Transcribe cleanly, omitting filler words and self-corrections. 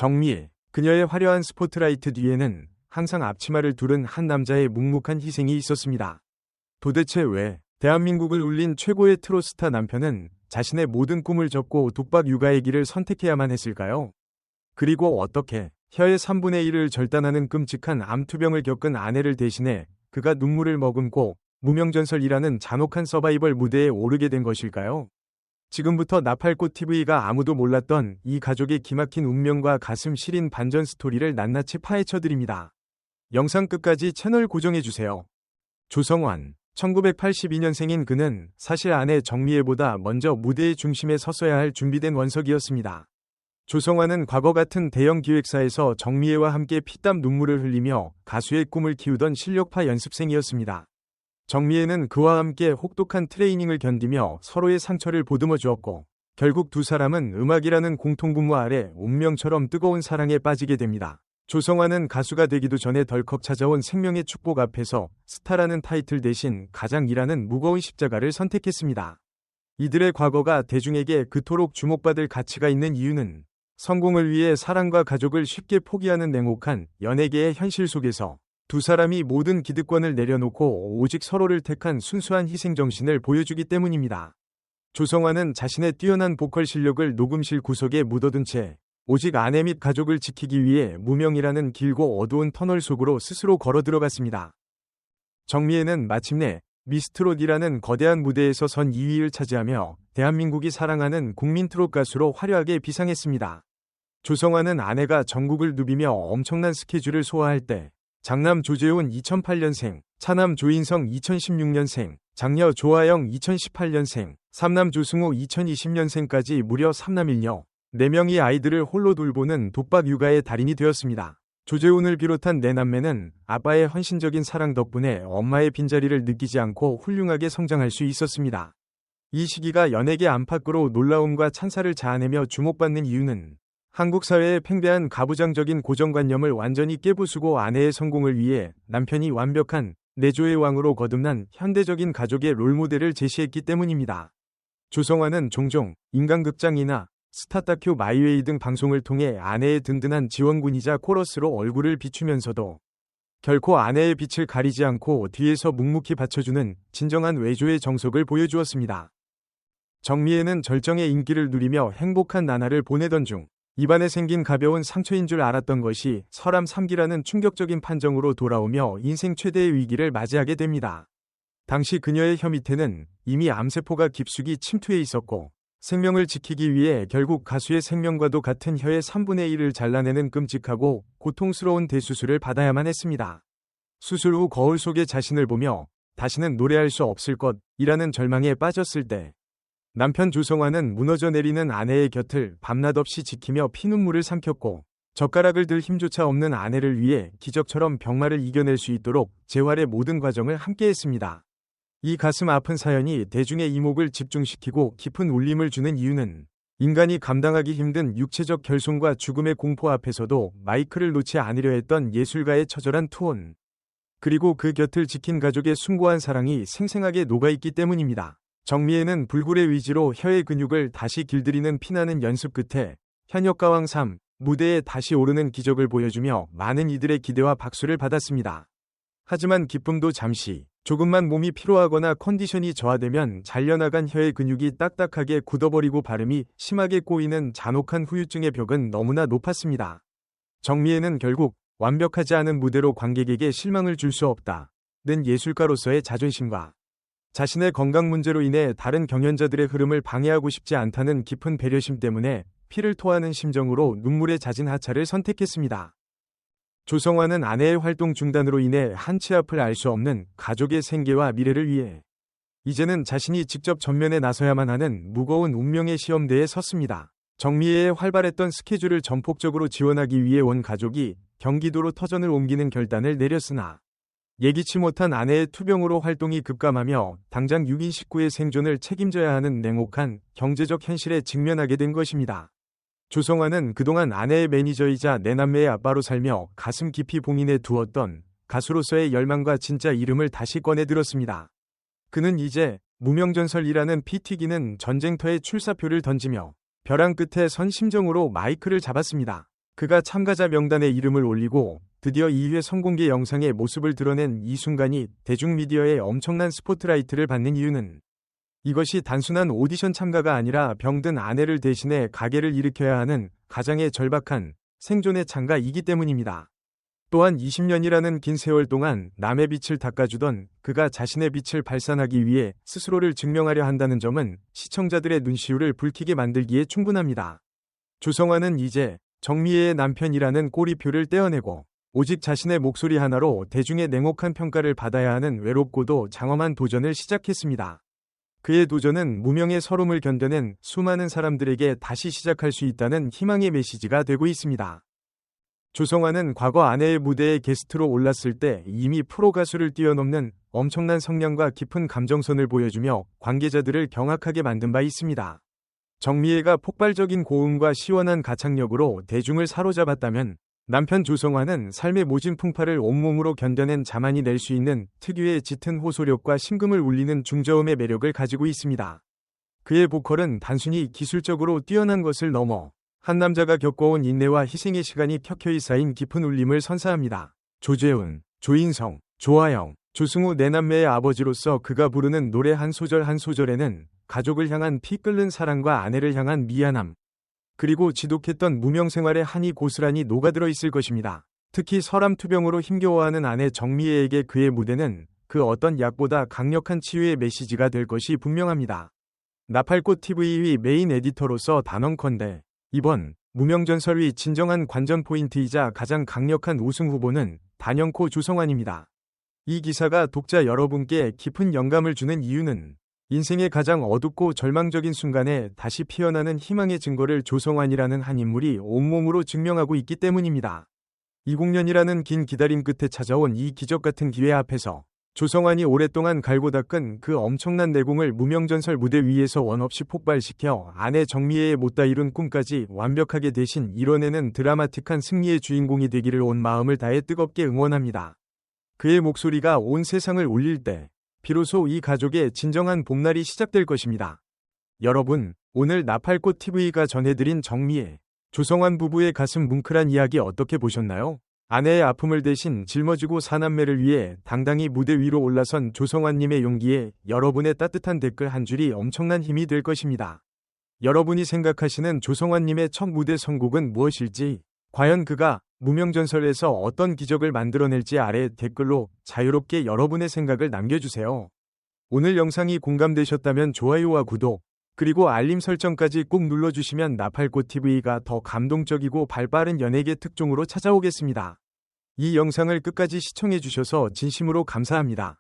정미애, 그녀의 화려한 스포트라이트 뒤에는 항상 앞치마를 두른 한 남자의 묵묵한 희생이 있었습니다. 도대체 왜 대한민국을 울린 최고의 트로스타 남편은 자신의 모든 꿈을 접고 독박 육아의 길을 선택해야만 했을까요? 그리고 어떻게 혀의 3분의 1을 절단하는 끔찍한 암투병을 겪은 아내를 대신해 그가 눈물을 머금고 무명전설이라는 잔혹한 서바이벌 무대에 오르게 된 것일까요? 지금부터 나팔꽃TV가 아무도 몰랐던 이 가족의 기막힌 운명과 가슴 시린 반전 스토리를 낱낱이 파헤쳐드립니다. 영상 끝까지 채널 고정해주세요. 조성환, 1982년생인 그는 사실 아내 정미애보다 먼저 무대의 중심에 섰어야 할 준비된 원석이었습니다. 조성환은 과거 같은 대형 기획사에서 정미애와 함께 피땀 눈물을 흘리며 가수의 꿈을 키우던 실력파 연습생이었습니다. 정미애는 그와 함께 혹독한 트레이닝을 견디며 서로의 상처를 보듬어 주었고 결국 두 사람은 음악이라는 공통분모 아래 운명처럼 뜨거운 사랑에 빠지게 됩니다. 조성환은 가수가 되기도 전에 덜컥 찾아온 생명의 축복 앞에서 스타라는 타이틀 대신 가장이라는 무거운 십자가를 선택했습니다. 이들의 과거가 대중에게 그토록 주목받을 가치가 있는 이유는 성공을 위해 사랑과 가족을 쉽게 포기하는 냉혹한 연예계의 현실 속에서 두 사람이 모든 기득권을 내려놓고 오직 서로를 택한 순수한 희생정신을 보여주기 때문입니다. 조성환은 자신의 뛰어난 보컬 실력을 녹음실 구석에 묻어둔 채 오직 아내 및 가족을 지키기 위해 무명이라는 길고 어두운 터널 속으로 스스로 걸어 들어갔습니다. 정미애는 마침내 미스트롯이라는 거대한 무대에서 선 2위를 차지하며 대한민국이 사랑하는 국민 트롯 가수로 화려하게 비상했습니다. 조성환은 아내가 전국을 누비며 엄청난 스케줄을 소화할 때 장남 조재훈 2008년생, 차남 조인성 2016년생, 장녀 조아영 2018년생, 삼남 조승우 2020년생까지 무려 3남 1녀 4명의 아이들을 홀로 돌보는 독박 육아의 달인이 되었습니다. 조재훈을 비롯한 4남매는 아빠의 헌신적인 사랑 덕분에 엄마의 빈자리를 느끼지 않고 훌륭하게 성장할 수 있었습니다. 이 시기가 연예계 안팎으로 놀라움과 찬사를 자아내며 주목받는 이유는 한국 사회의 팽배한 가부장적인 고정관념을 완전히 깨부수고 아내의 성공을 위해 남편이 완벽한 내조의 왕으로 거듭난 현대적인 가족의 롤모델을 제시했기 때문입니다. 조성환은 종종 인간극장이나 스타 다큐 마이웨이 등 방송을 통해 아내의 든든한 지원군이자 코러스로 얼굴을 비추면서도 결코 아내의 빛을 가리지 않고 뒤에서 묵묵히 받쳐주는 진정한 외조의 정석을 보여주었습니다. 정미애는 절정의 인기를 누리며 행복한 나날을 보내던 중 입안에 생긴 가벼운 상처인 줄 알았던 것이 설암 3기라는 충격적인 판정으로 돌아오며 인생 최대의 위기를 맞이하게 됩니다. 당시 그녀의 혀 밑에는 이미 암세포가 깊숙이 침투해 있었고 생명을 지키기 위해 결국 가수의 생명과도 같은 혀의 3분의 1을 잘라내는 끔찍하고 고통스러운 대수술을 받아야만 했습니다. 수술 후 거울 속에 자신을 보며 다시는 노래할 수 없을 것이라는 절망에 빠졌을 때 남편 조성환은 무너져 내리는 아내의 곁을 밤낮 없이 지키며 피눈물을 삼켰고 젓가락을 들 힘조차 없는 아내를 위해 기적처럼 병마를 이겨낼 수 있도록 재활의 모든 과정을 함께했습니다. 이 가슴 아픈 사연이 대중의 이목을 집중시키고 깊은 울림을 주는 이유는 인간이 감당하기 힘든 육체적 결손과 죽음의 공포 앞에서도 마이크를 놓지 않으려 했던 예술가의 처절한 투혼, 그리고 그 곁을 지킨 가족의 숭고한 사랑이 생생하게 녹아있기 때문입니다. 정미애는 불굴의 의지로 혀의 근육을 다시 길들이는 피나는 연습 끝에 현역가왕 3 무대에 다시 오르는 기적을 보여주며 많은 이들의 기대와 박수를 받았습니다. 하지만 기쁨도 잠시, 조금만 몸이 피로하거나 컨디션이 저하되면 잘려나간 혀의 근육이 딱딱하게 굳어버리고 발음이 심하게 꼬이는 잔혹한 후유증의 벽은 너무나 높았습니다. 정미애는 결국 완벽하지 않은 무대로 관객에게 실망을 줄 수 없다는 예술가로서의 자존심과 자신의 건강 문제로 인해 다른 경연자들의 흐름을 방해하고 싶지 않다는 깊은 배려심 때문에 피를 토하는 심정으로 눈물에 잦은 하차를 선택했습니다. 조성환은 아내의 활동 중단으로 인해 한치 앞을 알 수 없는 가족의 생계와 미래를 위해 이제는 자신이 직접 전면에 나서야만 하는 무거운 운명의 시험대에 섰습니다. 정미애의 활발했던 스케줄을 전폭적으로 지원하기 위해 온 가족이 경기도로 터전을 옮기는 결단을 내렸으나 예기치 못한 아내의 투병으로 활동이 급감하며 당장 6인 식구의 생존을 책임져야 하는 냉혹한 경제적 현실에 직면하게 된 것입니다. 조성환은 그동안 아내의 매니저이자 4남매의 아빠로 살며 가슴 깊이 봉인해 두었던 가수로서의 열망과 진짜 이름을 다시 꺼내들었습니다. 그는 이제 무명전설이라는 피 튀기는 전쟁터에 출사표를 던지며 벼랑 끝에 선 심정으로 마이크를 잡았습니다. 그가 참가자 명단에 이름을 올리고 드디어 2회 성공개 영상의 모습을 드러낸 이 순간이 대중미디어의 엄청난 스포트라이트를 받는 이유는 이것이 단순한 오디션 참가가 아니라 병든 아내를 대신해 가게를 일으켜야 하는 가장의 절박한 생존의 창가이기 때문입니다. 또한 20년이라는 긴 세월 동안 남의 빛을 닦아주던 그가 자신의 빛을 발산하기 위해 스스로를 증명하려 한다는 점은 시청자들의 눈시울을 붉히게 만들기에 충분합니다. 조성환은 이제 정미애의 남편이라는 꼬리표를 떼어내고 오직 자신의 목소리 하나로 대중의 냉혹한 평가를 받아야 하는 외롭고도 장엄한 도전을 시작했습니다. 그의 도전은 무명의 서름을 견뎌낸 수많은 사람들에게 다시 시작할 수 있다는 희망의 메시지가 되고 있습니다. 조성환은 과거 아내의 무대에 게스트로 올랐을 때 이미 프로 가수를 뛰어넘는 엄청난 성량과 깊은 감정선을 보여주며 관계자들을 경악하게 만든 바 있습니다. 정미애가 폭발적인 고음과 시원한 가창력으로 대중을 사로잡았다면 남편 조성환은 삶의 모진 풍파를 온몸으로 견뎌낸 자만이 낼 수 있는 특유의 짙은 호소력과 심금을 울리는 중저음의 매력을 가지고 있습니다. 그의 보컬은 단순히 기술적으로 뛰어난 것을 넘어 한 남자가 겪어온 인내와 희생의 시간이 켜켜이 쌓인 깊은 울림을 선사합니다. 조재훈, 조인성, 조아영, 조승우 네 남매의 아버지로서 그가 부르는 노래 한 소절 한 소절에는 가족을 향한 피 끓는 사랑과 아내를 향한 미안함, 그리고 지독했던 무명생활의 한이 고스란히 녹아들어 있을 것입니다. 특히 서람투병으로 힘겨워하는 아내 정미애에게 그의 무대는 그 어떤 약보다 강력한 치유의 메시지가 될 것이 분명합니다. 나팔꽃TV의 메인 에디터로서 단언컨대 이번 무명전설의 진정한 관전 포인트이자 가장 강력한 우승 후보는 단연코 조성환입니다. 이 기사가 독자 여러분께 깊은 영감을 주는 이유는 인생의 가장 어둡고 절망적인 순간에 다시 피어나는 희망의 증거를 조성환이라는 한 인물이 온몸으로 증명하고 있기 때문입니다. 20년이라는 긴 기다림 끝에 찾아온 이 기적같은 기회 앞에서 조성환이 오랫동안 갈고 닦은 그 엄청난 내공을 무명전설 무대 위에서 원없이 폭발시켜 아내 정미애의 못다 이룬 꿈까지 완벽하게 대신 이뤄내는 드라마틱한 승리의 주인공이 되기를 온 마음을 다해 뜨겁게 응원합니다. 그의 목소리가 온 세상을 울릴 때 비로소 이 가족의 진정한 봄날이 시작될 것입니다. 여러분, 오늘 나팔꽃TV가 전해드린 정미애, 조성환 부부의 가슴 뭉클한 이야기 어떻게 보셨나요? 아내의 아픔을 대신 짊어지고 사남매를 위해 당당히 무대 위로 올라선 조성환님의 용기에 여러분의 따뜻한 댓글 한 줄이 엄청난 힘이 될 것입니다. 여러분이 생각하시는 조성환님의 첫 무대 선곡은 무엇일지, 과연 그가 무명전설에서 어떤 기적을 만들어낼지 아래 댓글로 자유롭게 여러분의 생각을 남겨주세요. 오늘 영상이 공감되셨다면 좋아요와 구독, 그리고 알림 설정까지 꼭 눌러주시면 나팔꽃TV가 더 감동적이고 발빠른 연예계 특종으로 찾아오겠습니다. 이 영상을 끝까지 시청해주셔서 진심으로 감사합니다.